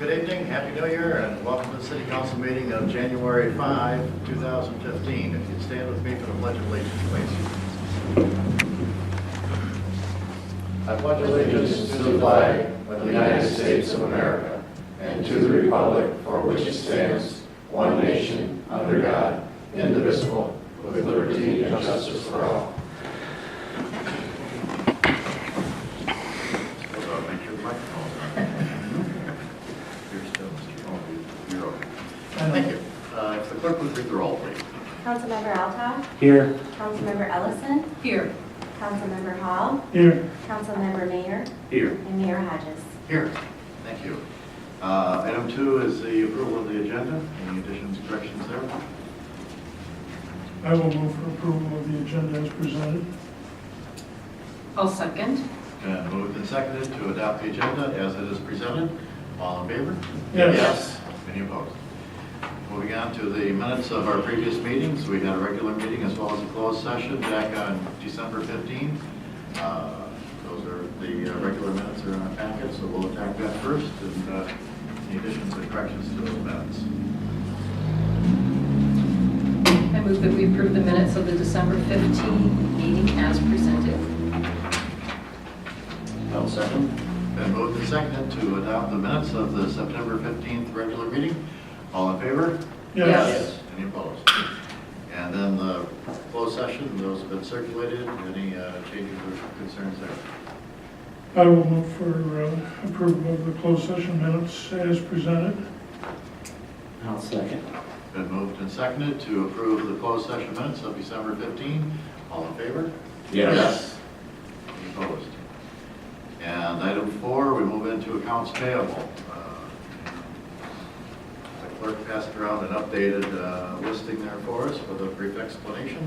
Good evening, Happy New Year, and welcome to the City Council meeting of January 5, 2015. If you'd stand with me for the Pledge of Allegiance, please. I pledge allegiance to the flag of the United States of America and to the republic for which it stands, one nation, under God, indivisible, with liberty and justice for all. Make sure the microphone's on. You're still, you're okay. Thank you. If the clerk would read the roll, please. Councilmember Altough. Here. Councilmember Ellison. Here. Councilmember Hall. Here. Councilmember Mayer. Here. And Mayor Hodges. Here. Thank you. Item 2 is the approval of the agenda. Any additions, corrections there? I will move for approval of the agenda as presented. I'll second. And moved and seconded to adopt the agenda as it is presented. All in favor? Yes. Any opposed? Moving on to the minutes of our previous meetings. We had a regular meeting as well as a closed session back on December 15. Those are the regular minutes are in our packet, so we'll attack that first. And any additions or corrections to those minutes? I move that we approve the minutes of the December 15 meeting as presented. I'll second. Been moved and seconded to adopt the minutes of the September 15th regular meeting. All in favor? Yes. Any opposed? And then the closed session, those have been circulated. Any changes or concerns there? I will move for approval of the closed session minutes as presented. I'll second. Been moved and seconded to approve the closed session minutes of December 15. All in favor? Yes. Any opposed? And item 4, we move into accounts payable. The clerk passed around an updated listing there for us with a brief explanation.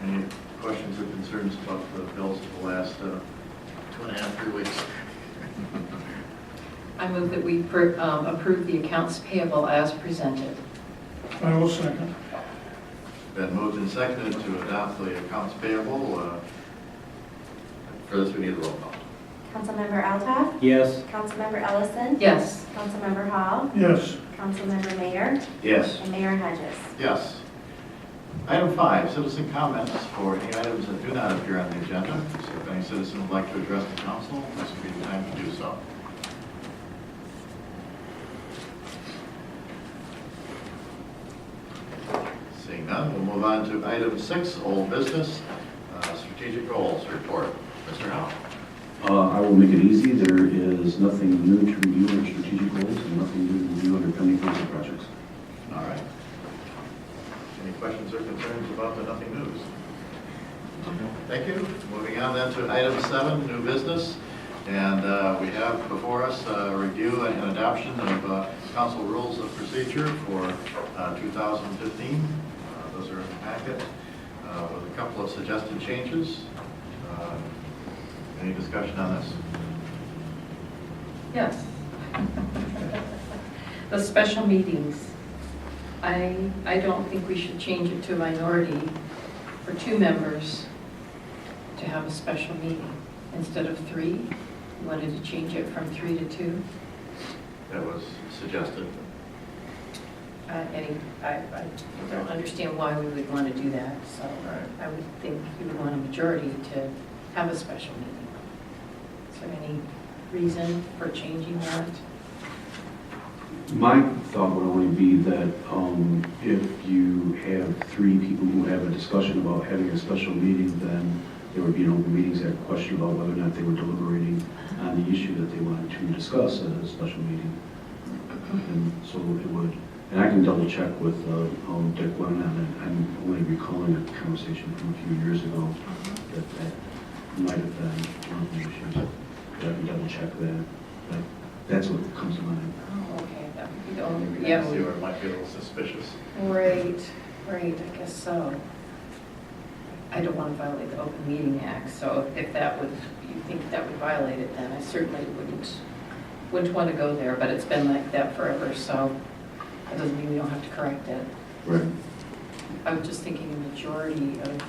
Any questions or concerns about the bills of the last 2.5, 3 weeks? I move that we approve the accounts payable as presented. I will second. Been moved and seconded to adopt the accounts payable. For this, we need a roll call. Councilmember Altough. Yes. Councilmember Ellison. Yes. Councilmember Hall. Yes. Councilmember Mayer. Yes. And Mayor Hodges. Yes. Item 5, citizen comments for any items that do not appear on the agenda. So if any citizen would like to address the council, this would be the time to do so. Seeing none, we'll move on to item 6, old business, strategic goals report. Mr. Howell. I will make it easy. There is nothing new to review under strategic goals and nothing new to review under pending council projects. All right. Any questions or concerns about the nothing news? Thank you. Moving on then to item 7, new business. And we have before us a review and adoption of council rules of procedure for 2015. Those are in the packet with a couple of suggested changes. Any discussion on this? Yes. The special meetings. I don't think we should change it to a minority for 2 members to have a special meeting instead of 3. You wanted to change it from 3 to 2. That was suggested. I don't understand why we would want to do that, so I would think you would want a majority to have a special meeting. Is there any reason for changing that? My thought would only be that if you have 3 people who have a discussion about having a special meeting, then there would be an open meetings act question about whether or not they were deliberating on the issue that they wanted to discuss at a special meeting. And so it would, and I can double check with Dick Lennon, and I'm only recalling a conversation from a few years ago that might have been one of the issues. But I can double check that. But that's what comes to mind. Oh, okay, that would be the only, See where it might be a little suspicious. Right, I guess so. I don't want to violate the Open Meeting Act, so if that would, you think that would violate it, then I certainly wouldn't want to go there, but it's been like that forever, so that doesn't mean we don't have to correct it. Right. I was just thinking a majority of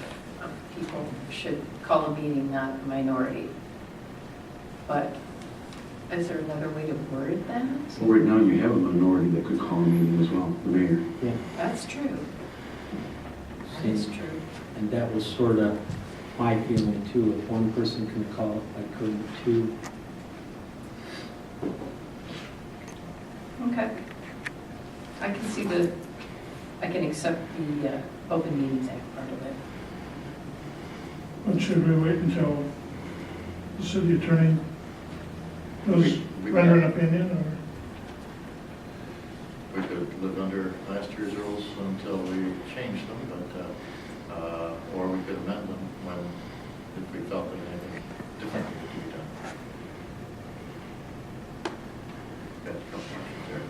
people should call a meeting, not a minority. But Is there another way to word that? Well, right now, you have a minority that could call a meeting as well, the mayor. Yeah, That's true. That is true. and that was sort of my feeling too. If one person can call it, why couldn't two? Okay. I can see I can accept the Open Meetings Act part of it. But should we wait until the city attorney does We- render an opinion, or? We could live under last year's rules until we change them, but, or we could amend them when, if we felt that anything different needed to be done. Got a couple options there.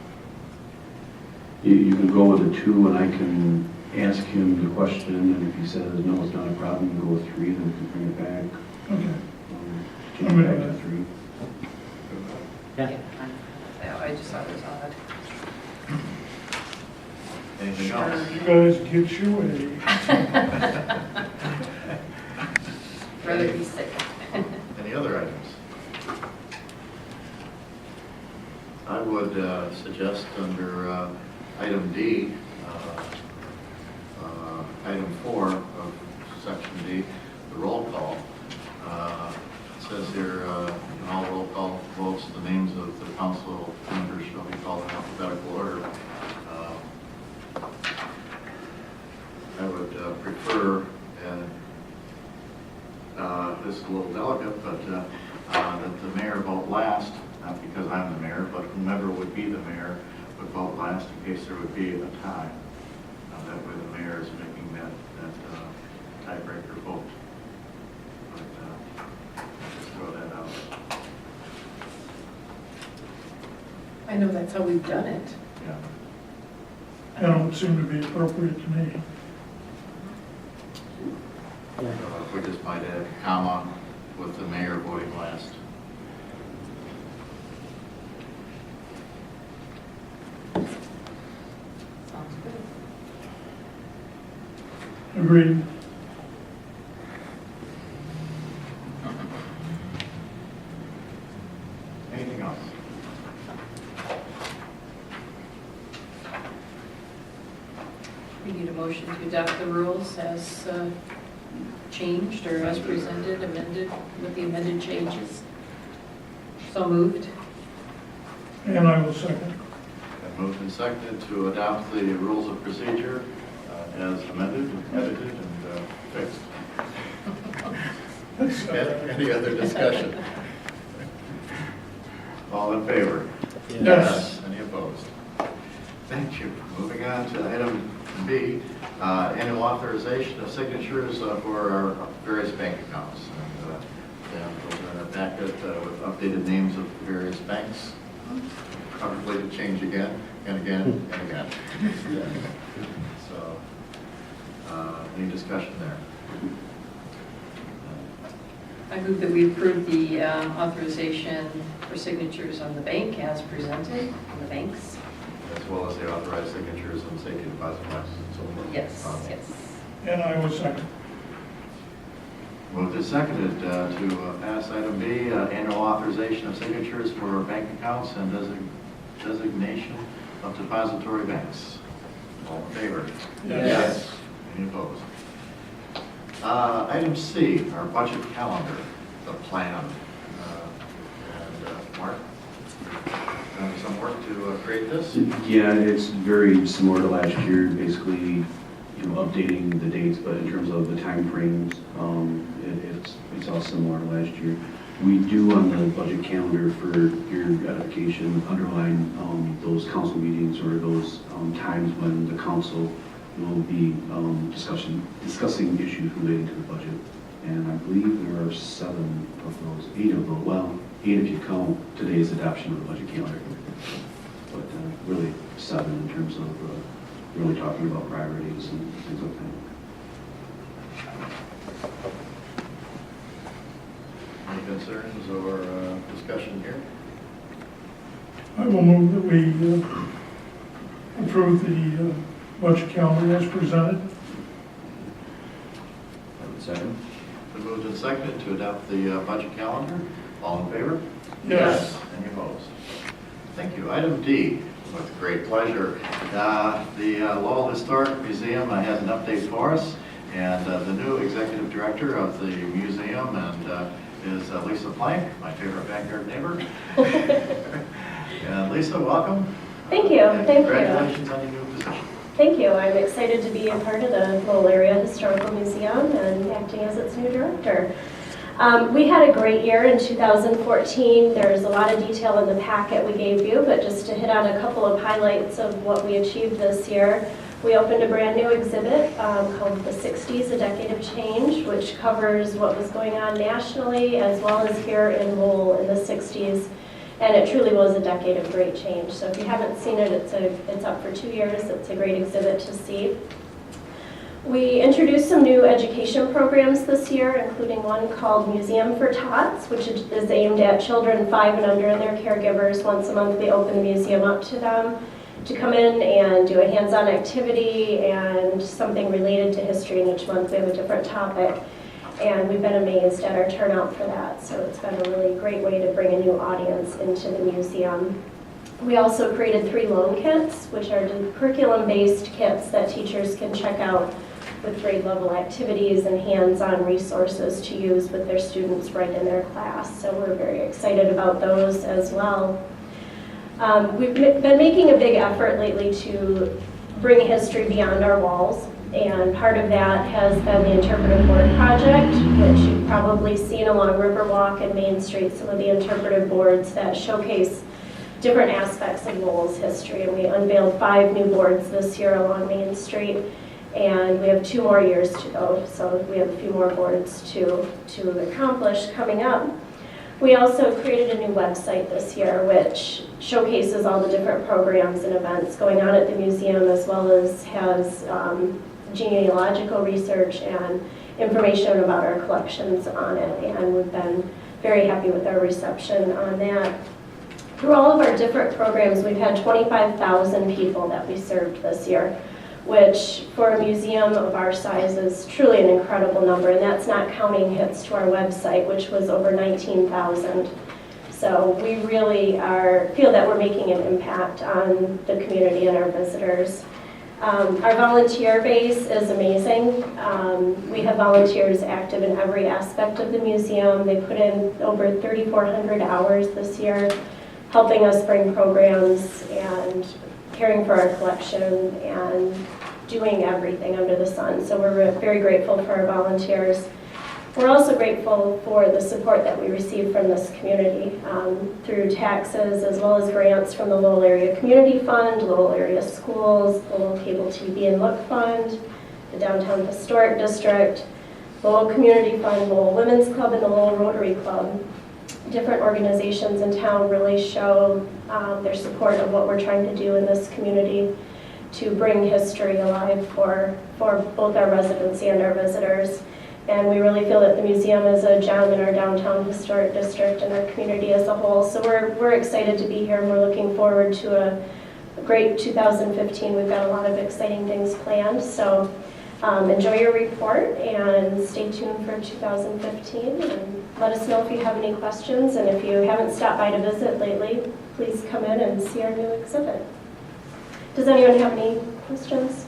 You can go with a 2, and I can ask him the question, and if he says, no, it's not a problem, you go with 3, then we can bring it back. Okay. Change it back to 3. Yeah. I just thought it was odd. Anything else? You guys get your way. Rather be sick. Any other items? I would suggest under item D, item 4 of section D, the roll call. It says here, in all roll call votes, the names of the council members shall be called in alphabetical order. I would prefer, and this is a little delicate, but that the mayor vote last, not because I'm the mayor, but whomever would be the mayor would vote last in case there would be a tie. That way the mayor is making that tiebreaker vote. But just throw that out. I know that's how we've done it. Yeah. That don't seem to be appropriate to me. So if we just might add a comma with the mayor voting last. Sounds good. Agreed. Anything else? We need a motion to adopt the rules as changed or as presented, amended, with the amended changes. So moved. And I will second. Been moved and seconded to adopt the rules of procedure as amended, edited, and fixed. Any other discussion? All in favor? Yes. Any opposed? Thank you. Moving on to item B, annual authorization of signatures for our various bank accounts. And those are in our packet with updated names of various banks. Probably to change again and again and again. So, any discussion there? I move that we approve the authorization for signatures on the bank as presented, on the banks. As well as the authorized signatures on safety deposit boxes and so forth. Yes, yes. And I will second. Moved and seconded to pass item B, annual authorization of signatures for bank accounts and designation of depository banks. All in favor? Yes. Any opposed? Item C, our budget calendar, the plan. And Mark, done some work to create this? Yeah, it's very similar to last year, basically, updating the dates, but in terms of the timeframes, it's all similar to last year. We do on the budget calendar for your edification underline those council meetings or those times when the council will be discussing issues relating to the budget. And I believe there are 7 of those, 8 of those, well, 8 if you count today's adoption of the budget calendar. But really 7 in terms of really talking about priorities and things like that. Any concerns or discussion here? I will move that we approve the budget calendar as presented. Second. Been moved and seconded to adopt the budget calendar. All in favor? Yes. Any opposed? Thank you. Item D, with great pleasure. The Lowell Historic Museum has an update for us, and the new executive director of the museum is Lisa Plank, my favorite backyard neighbor. And Lisa, welcome. Thank you. And Thank you. congratulations on your new position. Thank you. I'm excited to be a part of the Lowell Area Historical Museum and acting as its new director. We had a great year in 2014. There's a lot of detail in the packet we gave you, but just to hit on a couple of highlights of what we achieved this year. We opened a brand new exhibit called The 60s, A Decade of Change, which covers what was going on nationally as well as here in Lowell in the 60s. And it truly was a decade of great change. So if you haven't seen it, it's up for 2 years. It's a great exhibit to see. We introduced some new education programs this year, including one called Museum for Tots, which is aimed at children 5 and under and their caregivers. Once a month, we open the museum up to them to come in and do a hands-on activity and something related to history. And each month, we have a different topic. And we've been amazed at our turnout for that. So it's been a really great way to bring a new audience into the museum. We also created 3 loan kits, which are curriculum-based kits that teachers can check out with grade level activities and hands-on resources to use with their students right in their class. So we're very excited about those as well. We've been making a big effort lately to bring history beyond our walls. And part of that has been the Interpretive Board Project, which you've probably seen along Riverwalk and Main Street, some of the interpretive boards that showcase different aspects of Lowell's history. And we unveiled 5 new boards this year along Main Street, and we have 2 more years to go. So we have a few more boards to accomplish coming up. We also created a new website this year, which showcases all the different programs and events going on at the museum, as well as has genealogical research and information about our collections on it, and we've been very happy with our reception on that. Through all of our different programs, we've had 25,000 people that we served this year, which for a museum of our size is truly an incredible number, and that's not counting hits to our website, which was over 19,000. So we really feel that we're making an impact on the community and our visitors. Our volunteer base is amazing. We have volunteers active in every aspect of the museum. They put in over 3,400 hours this year, helping us bring programs and caring for our collection and doing everything under the sun. So we're very grateful for our volunteers. We're also grateful for the support that we receive from this community through taxes as well as grants from the Lowell Area Community Fund, Lowell Area Schools, Lowell Cable TV and Look Fund, the Downtown Historic District, Lowell Community Fund, Lowell Women's Club, and the Lowell Rotary Club. Different organizations in town really show their support of what we're trying to do in this community to bring history alive for both our residents and our visitors. And we really feel that the museum is a gem in our downtown historic district and our community as a whole. So we're excited to be here, and we're looking forward to a great 2015. We've got a lot of exciting things planned. So enjoy your report and stay tuned for 2015. And let us know if you have any questions. And if you haven't stopped by to visit lately, please come in and see our new exhibit. Does anyone have any questions?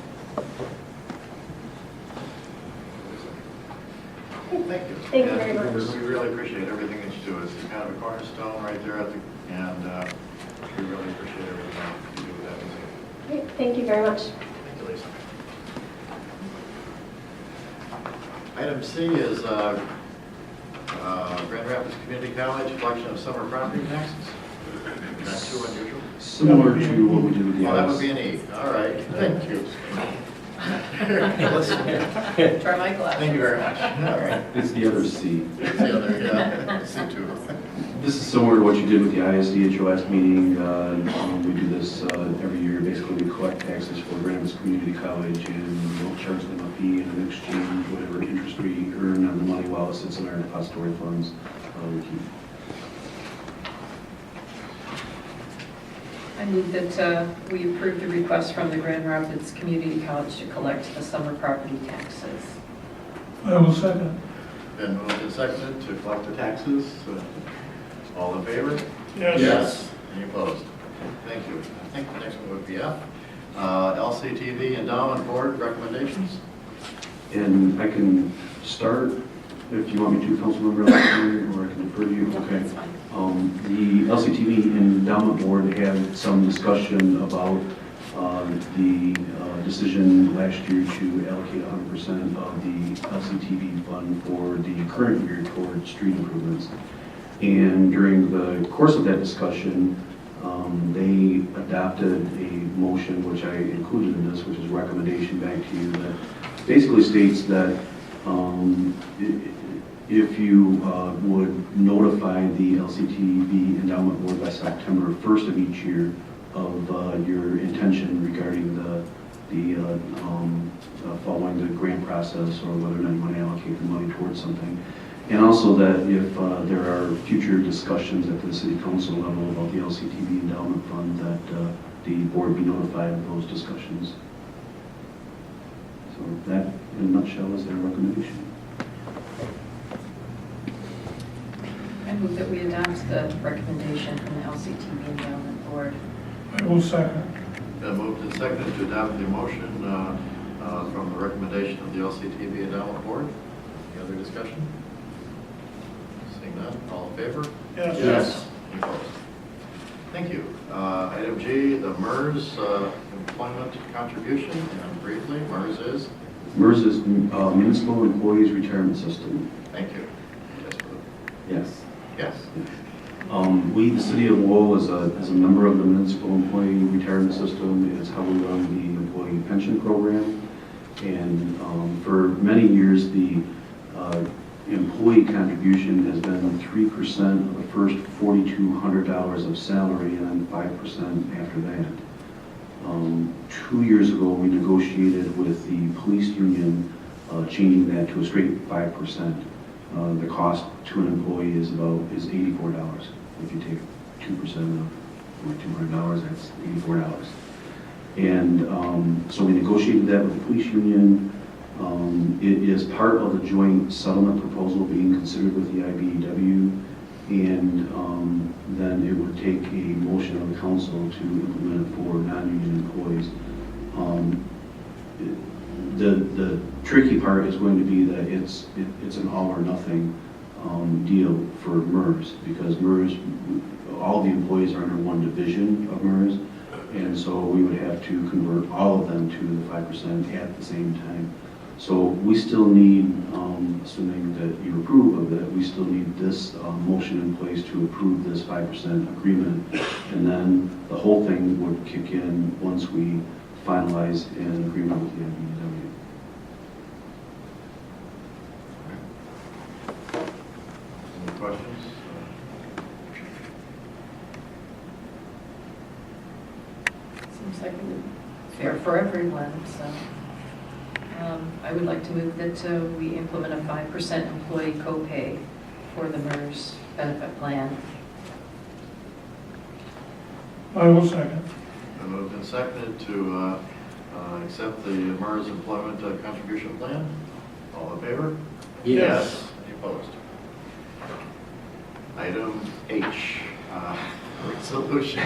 Thank you. Thank you very much. We really appreciate everything that you do. It's kind of a cornerstone right there and we really appreciate everything you do with that museum. Great. Thank you very much. Thank you, Lisa. Item C is Grand Rapids Community College collection of summer property taxes. Not too unusual. Similar to what we did with the Well, that would IS. be an E. All right, thank you. Listen, Try my glasses. thank you very much. All right. It's the other C. It's the other, yeah, C2. This is similar to what you did with the ISD at your last meeting. We do this every year. Basically, we collect taxes for Grand Rapids Community College, and we'll charge them a fee, and in exchange, whatever interest we earn on the money while it sits in our depository funds, we keep. I move that we approve the request from the Grand Rapids Community College to collect the summer property taxes. I will second. Been moved and seconded to collect the taxes. All in favor? Yes. Any opposed? Thank you. I think the next one would be F. LCTV Endowment Board recommendations. And I can start, if you want me to, Councilmember Allchin, or I can defer to you. Okay. That's fine. The LCTV Endowment Board had some discussion about the decision last year to allocate 100% of the LCTV fund for the current year toward street improvements. And during the course of that discussion, they adopted a motion, which I included in this, which is a recommendation back to you, that basically states that if you would notify the LCTV Endowment Board by September 1st of each year of your intention regarding the following the grant process, or whether or not you want to allocate the money towards something. And also that if there are future discussions at the city council level about the LCTV endowment fund, that the board be notified of those discussions. So that, in a nutshell, is their recommendation. I move that we adopt the recommendation from the LCTV Endowment Board. I will second. Been moved and seconded to adopt the motion from the recommendation of the LCTV Endowment Board. Any other discussion? Seeing none, all in favor? Yes. Any opposed? Thank you. Item G, the MERS employment contribution, and briefly, MERS is? MERS is Municipal Employees Retirement System. Thank you. Yes. Yes. We, the city of Lowell, is a member of the Municipal Employee Retirement System. It's how we run the employee pension program. And for many years, the employee contribution has been 3% of the first $4,200 of salary, and then 5% after that. 2 years ago, we negotiated with the police union, changing that to a straight 5%. The cost to an employee is $84. If you take 2% of $200, that's $84. And so we negotiated that with the police union. It is part of the joint settlement proposal being considered with the IBEW, and then it would take a motion of the council to implement it for non-union employees. The tricky part is going to be that it's an all or nothing deal for MERS, because MERS, all the employees are under one division of MERS, and so we would have to convert all of them to the 5% at the same time. So we still need, assuming that you approve of it, we still need this motion in place to approve this 5% agreement, and then the whole thing would kick in once we finalize an agreement with the IBEW. Any questions? Seems like fair for everyone, so. I would like to move that we implement a 5% employee copay for the MERS benefit plan. I will second. Been moved and seconded to accept the MERS employment contribution plan. All in favor? Yes. Any opposed? Item H, resolution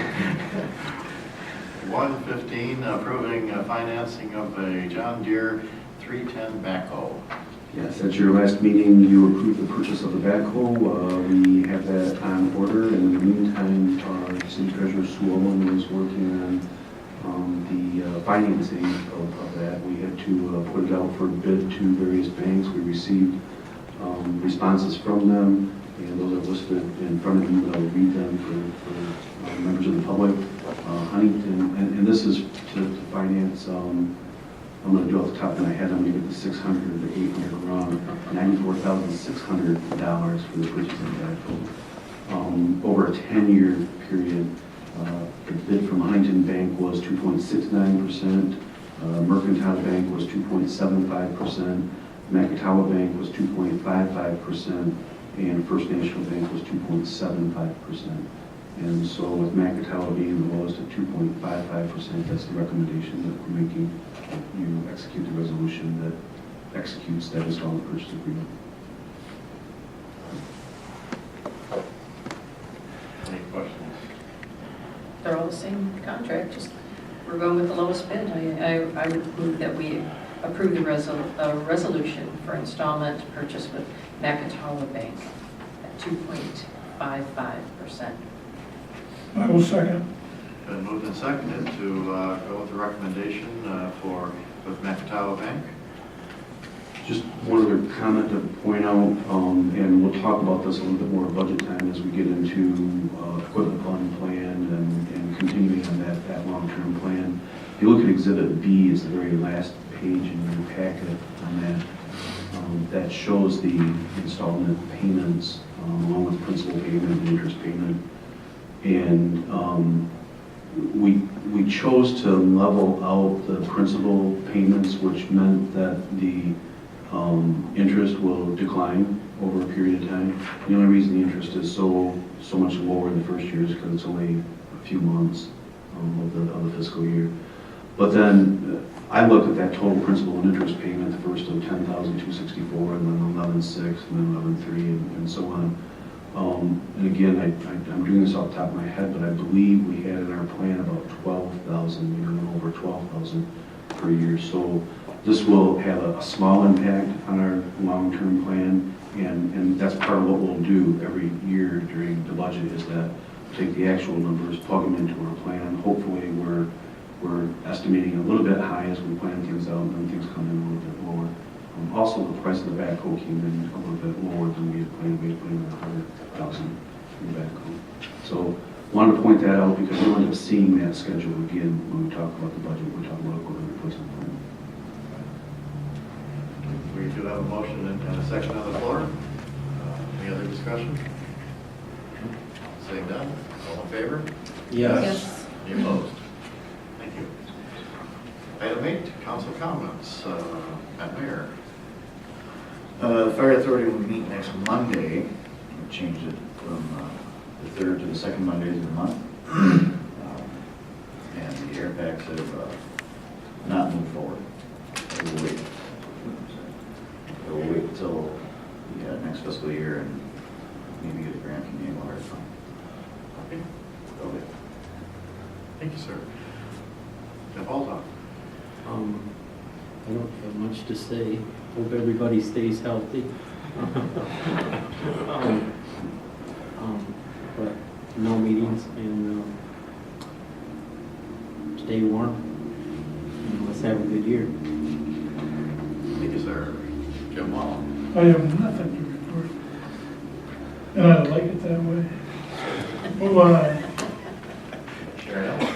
115, approving financing of a John Deere 310 backhoe. Yes, at your last meeting, you approved the purchase of the backhoe. We have that on order, and in the meantime, our city treasurer, Sue Owen, is working on the financing of that. We had to put it out for bid to various banks. We received responses from them, and those are listed in front of you, but I will read them for members of the public. Huntington, and this is to finance, I'm going to do off the top of my head, I'm going to get the 600 or the 800 around $94,600 for the purchase of the backhoe. Over a 10-year period, the bid from Huntington Bank was 2.69%, Mercantile Bank was 2.75%, Macatawa Bank was 2.55%, and First National Bank was 2.75%. And so with Macatawa being the lowest at 2.55%, that's the recommendation that we're making. You execute the resolution that executes that installment purchase agreement. Any questions? they're all the same contract, just we're going with the lowest bid. I would move that we approve the resolution for installment purchase with Macatawa Bank at 2.55%. I will second. Been moved and seconded to go with the recommendation with Macatawa Bank. Just one other comment to point out, and we'll talk about this a little bit more at budget time as we get into equipment fund plan and continuing on that long-term plan. If you look at Exhibit B, it's the very last page in your packet on that. That shows the installment payments along with principal payment and interest payment. And we chose to level out the principal payments, which meant that the interest will decline over a period of time. The only reason the interest is so much lower in the first year is because it's only a few months of the fiscal year. But then I looked at that total principal and interest payment, the first of $10,264, and then 11,600, and then 11,300, and so on. And again, I'm doing this off the top of my head, but I believe we had in our plan about 12,000, maybe a little over 12,000 per year. So this will have a small impact on our long-term plan, and that's part of what we'll do every year during the budget is that we'll take the actual numbers, plug them into our plan. Hopefully we're estimating a little bit high as we plan things out, and then things come in a little bit lower. Also, the price of the backhoe came in a little bit lower than we had planned. We had planned $100,000 in the backhoe. So wanted to point that out because we'll end up seeing that schedule again when we talk about the budget. We talk about equipment replacement plan. We do have a motion and a second on the floor. Any other discussion? Seeing none, all in favor? Yes. Any opposed? Thank you. Item 8, council comments. Matt Mayor. The Fire Authority will meet next Monday. We changed it from the third to the second Mondays of the month. And the air packs have not moved forward. We'll wait. We'll wait until the next fiscal year and maybe get a grant from the Water Fund. Okay. Okay. Thank you, sir. Jeff Altoff. I don't have much to say. Hope everybody stays healthy. But no meetings and stay warm. And let's have a good year. Thank you, sir. Jim Wall. I have nothing to report. And I like it that way. Move on. Sharon Ellis.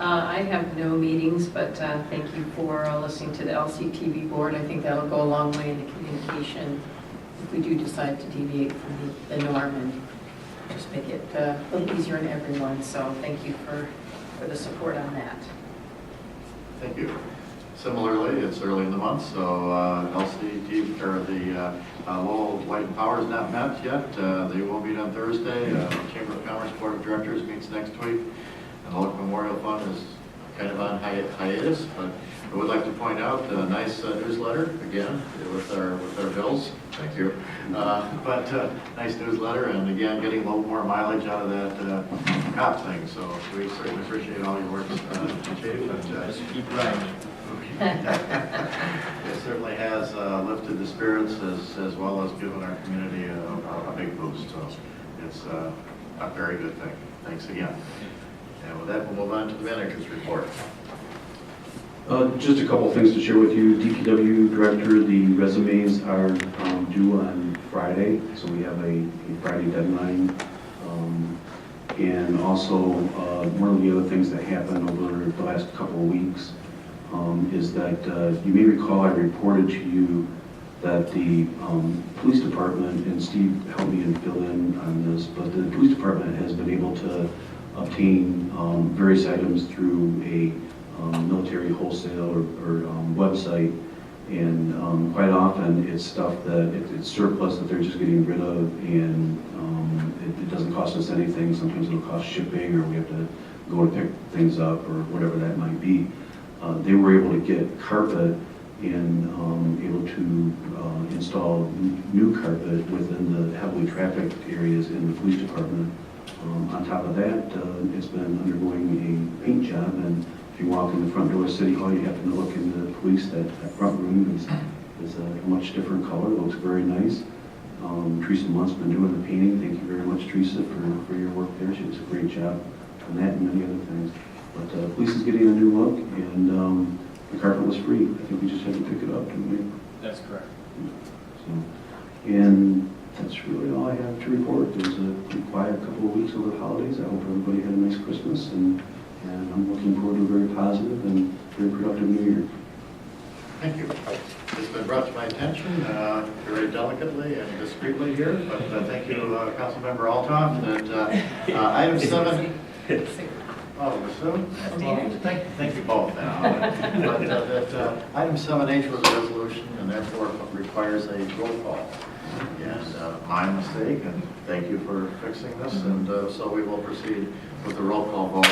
I have no meetings, but thank you for listening to the LCTV board. I think that'll go a long way in the communication if we do decide to deviate from the norm and just make it a little easier on everyone. So thank you for the support on that. Thank you. Similarly, it's early in the month, so LCTV, or the Lowell Light and Power is not met yet. They will meet on Thursday. Chamber of Commerce Board of Directors meets next week. And the local memorial fund is kind of on hiatus, but I would like to point out a nice newsletter again with our bills. Thank you. Nice newsletter, and again getting a little more mileage out of that cop thing. So we certainly appreciate all your work, Chief. Just keep writing. It certainly has lifted the spirits as well as given our community a big boost. So it's a very good thing. Thanks again. And with that, we'll move on to the manager's report. Just a couple things to share with you. DPW director, the resumes are due on Friday, so we have a Friday deadline. And also, one of the other things that happened over the last couple of weeks is that you may recall I reported to you that the police department, and Steve helped me and fill in on this, but the police department has been able to obtain various items through a military wholesale or website, and quite often it's stuff that it's surplus that they're just getting rid of, and it doesn't cost us anything. Sometimes it'll cost shipping, or we have to go and pick things up, or whatever that might be. They were able to get carpet and able to install new carpet within the heavily trafficked areas in the police department. On top of that, it's been doing a paint job, and if you walk in the front door of City Hall, you happen to look in the police, that front room is a much different color, looks very nice. Teresa Munt's been doing the painting. Thank you very much, Teresa, for your work there. She does a great job on that and many other things. But police is getting a new look, and the carpet was free. I think we just had to pick it up, didn't we? That's correct. So, and that's really all I have to report. There was a pretty quiet couple of weeks over the holidays. I hope everybody had a nice Christmas, and I'm looking forward to a very positive and very productive New Year. Thank you. It's been brought to my attention very delicately and discreetly here, but thank you, Councilmember Altoff, that item 7. Oh, we're soon? Well, thank you both now. But that item 7H was a resolution and therefore requires a roll call. And my mistake, and thank you for fixing this. And so we will proceed with the roll call vote.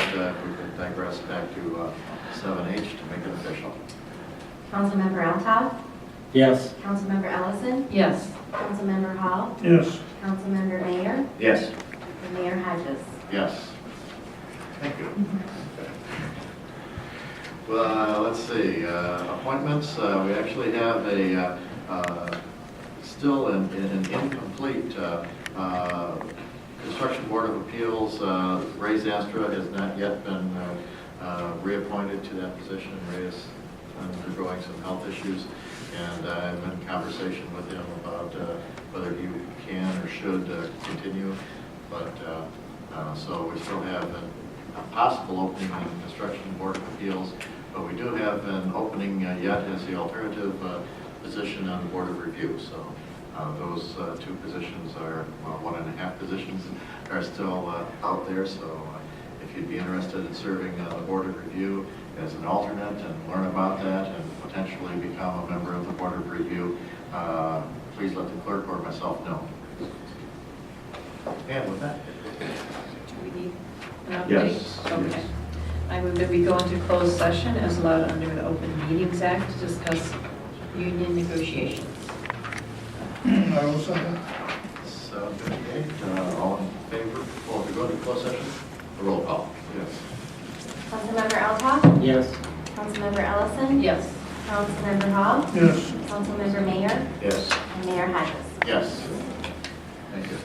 We could digress back to 7H to make it official. Councilmember Altoff, Yes. Councilmember Ellison, Yes. Councilmember Hall, Yes. Councilmember Mayer, Yes. and Mayor Hodges. Yes. Thank you. Well, let's see, appointments. We actually have a still an incomplete Construction Board of Appeals. Ray Zastra has not yet been reappointed to that position. Ray is undergoing some health issues, and I've been in conversation with him about whether he can or should continue. But so we still have a possible opening in the Construction Board of Appeals, but we do have an opening yet as the alternative position on the Board of Review. So those two positions are, well, 1.5 positions are still out there. So if you'd be interested in serving on the Board of Review as an alternate and learn about that and potentially become a member of the Board of Review, please let the clerk or myself know. And with that, Do we need an update? Yes. Okay. Yes. I move that we go into closed session as allowed under the Open Meetings Act to discuss union negotiations. I will second. 7:58, all in favor? Well, to go into closed session, a roll call. Yes. Councilmember Altoff, Yes. Councilmember Ellison, Yes. Councilmember Hall, Yes. Councilmember Mayer, Yes. and Mayor Hodges. Yes. Thank you.